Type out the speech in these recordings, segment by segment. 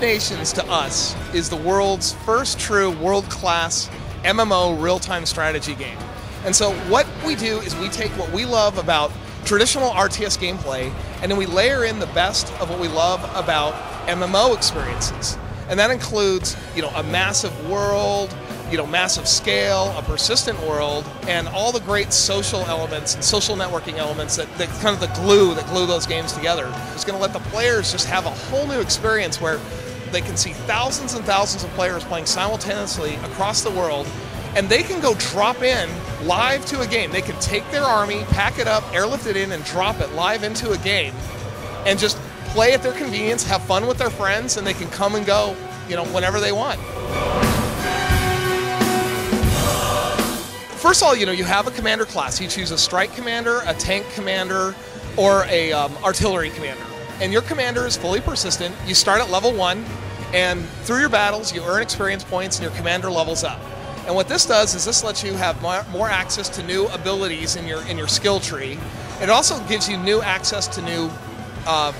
Nations to us is the world's first true world-class MMO real-time strategy game. And so what we do is we take what we love about traditional RTS gameplay and then we layer in the best of what we love about MMO experiences. And that includes, a massive world, massive scale, a persistent world, and all the great social elements and social networking elements that kind of the glue that glue those games together. It's going to let the players just have a whole new experience where they can see thousands and thousands of players playing simultaneously across the world, and they can go drop in live to a game. They can take their army, pack it up, airlift it in, and drop it live into a game, and just play at their convenience, have fun with their friends, and they can come and go, whenever they want. First of all, you have a commander class. You choose a strike commander, a tank commander, or a artillery commander. And your commander is fully persistent. You start at level 1, and through your battles, you earn experience points, and your commander levels up. And what this does is this lets you have more access to new abilities in your skill tree. It also gives you new access to new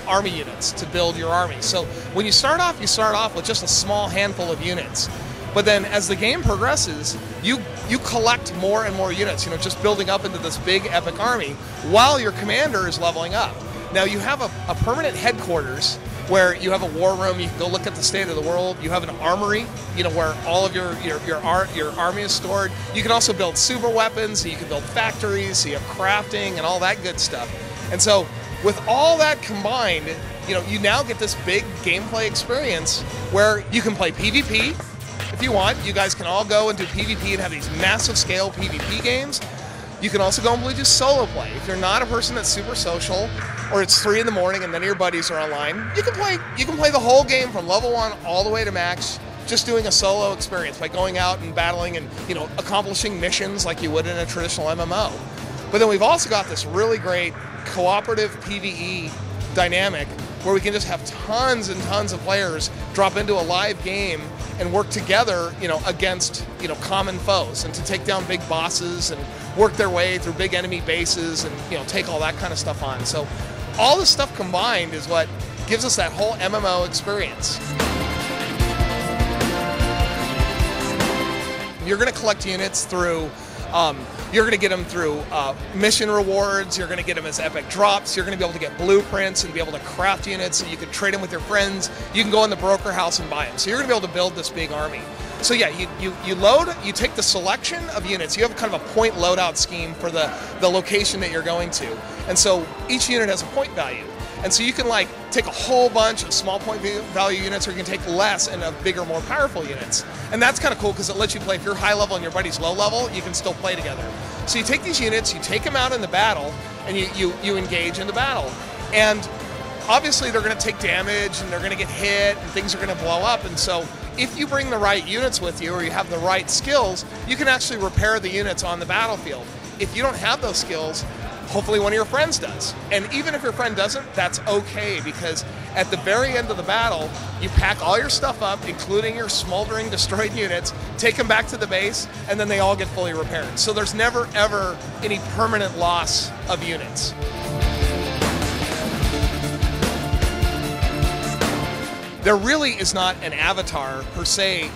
army units to build your army. So when you start off with just a small handful of units. But then as the game progresses, you collect more and more units, just building up into this big epic army while your commander is leveling up. Now you have a permanent headquarters where you have a war room, you can go look at the state of the world. You have an armory, where all of your army is stored. You can also build super weapons, you can build factories, so you have crafting and all that good stuff. And so with all that combined, you now get this big gameplay experience where you can play PvP. If you want, you guys can all go and do PvP and have these massive scale PvP games. You can also go and do solo play. If you're not a person that's super social, or it's 3 in the morning and none of your buddies are online, you can play the whole game from level 1 all the way to max, just doing a solo experience by going out and battling and accomplishing missions like you would in a traditional MMO. But then we've also got this really great cooperative PvE dynamic where we can just have tons and tons of players drop into a live game and work together, against, common foes, and to take down big bosses and work their way through big enemy bases and, take all that kind of stuff on. So all this stuff combined is what gives us that whole MMO experience. You're going to collect units through you're going to get them through mission rewards, you're going to get them as epic drops, you're going to be able to get blueprints and be able to craft units, so you can trade them with your friends, you can go in the broker house and buy them. So you're going to be able to build this big army. So yeah, you take the selection of units, you have kind of a point loadout scheme for the location that you're going to. And so each unit has a point value. And so you can take a whole bunch of small point value units, or you can take less and of bigger, more powerful units. And that's kind of cool because it lets you play. If you're high level and your buddy's low level, you can still play together. So you take these units, you take them out in the battle, and you engage in the battle. And obviously they're going to take damage and they're going to get hit and things are going to blow up. And so if you bring the right units with you or you have the right skills, you can actually repair the units on the battlefield. If you don't have those skills, hopefully one of your friends does. And even if your friend doesn't, that's okay, because at the very end of the battle, you pack all your stuff up, including your smoldering, destroyed units, take them back to the base, and then they all get fully repaired. So there's never, ever any permanent loss of units. There really is not an avatar, per se.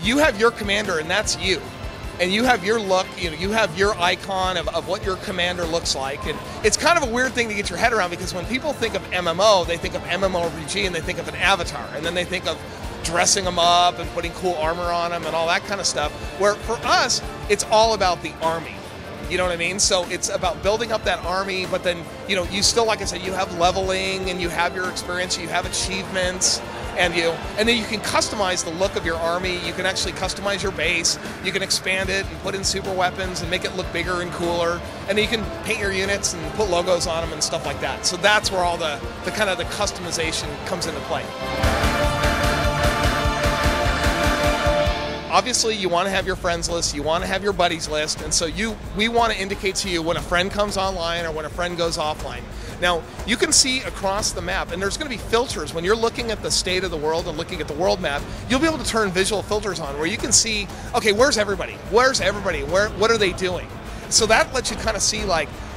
You have your commander, and that's you. And you have your look, you have your icon of what your commander looks like. And it's kind of a weird thing to get your head around, because when people think of MMO, they think of MMORPG and they think of an avatar. And then they think of dressing them up and putting cool armor on them and all that kind of stuff. Where for us, it's all about the army. You know what I mean? So it's about building up that army, but then, you still, like I said, you have leveling and you have your experience, you have achievements. And then you can customize the look of your army. You can actually customize your base. You can expand it and put in super weapons and make it look bigger and cooler. And then you can paint your units and put logos on them and stuff like that. So that's where all the kind of the customization comes into play. Obviously, you want to have your friends list, you want to have your buddies list, and so we want to indicate to you when a friend comes online or when a friend goes offline. Now, you can see across the map, and there's going to be filters. When you're looking at the state of the world and looking at the world map, you'll be able to turn visual filters on where you can see, okay, where's everybody? Where's everybody? What are they doing? So that lets you kind of see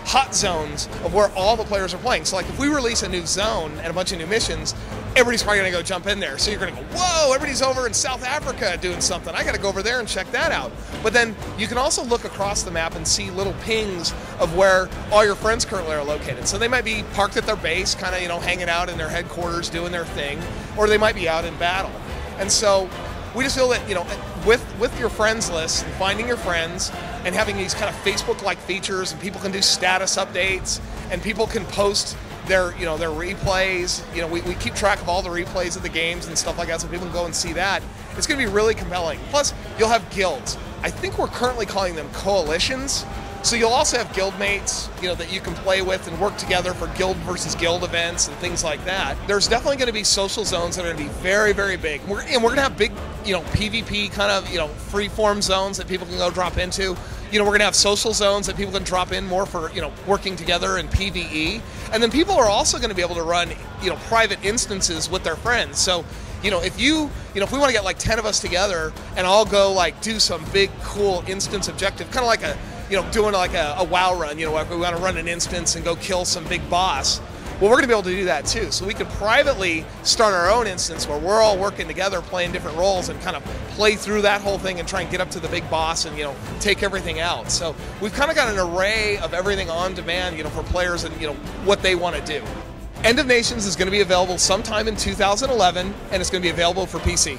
hot zones of where all the players are playing. So if we release a new zone and a bunch of new missions, everybody's probably going to go jump in there. So you're going to go, whoa, everybody's over in South Africa doing something. I got to go over there and check that out. But then you can also look across the map and see little pings of where all your friends currently are located. So they might be parked at their base, kind of, you know, hanging out in their headquarters, doing their thing, or they might be out in battle. And so we just feel that, you know, with your friends list and finding your friends and having these kind of Facebook-like features, and people can do status updates, and people can post their, you know, their replays. You know, we keep track of all the replays of the games and stuff like that, so people can go and see that. It's going to be really compelling. Plus, you'll have guilds. I think we're currently calling them coalitions. So you'll also have guild mates, you know, that you can play with and work together for guild versus guild events and things like that. There's definitely going to be social zones that are going to be very, very big. We're going to have big, you know, PvP kind of, you know, free-form zones that people can go drop into. You know, we're going to have social zones that people can drop in more for, you know, working together in PvE. And then people are also going to be able to run, you know, private instances with their friends. So, you know, if you know, if we want to get like 10 of us together and all go like do some big, cool instance objective, kind of like a, you know, doing like a WoW run, you know, if we want to run an instance and go kill some big boss, well, we're going to be able to do that too. So we could privately start our own instance where we're all working together, playing different roles, and kind of play through that whole thing and try and get up to the big boss and, you know, take everything out. So we've kind of got an array of everything on demand, you know, for players and, you know, what they want to do. End of Nations is going to be available sometime in 2011, and it's going to be available for PC.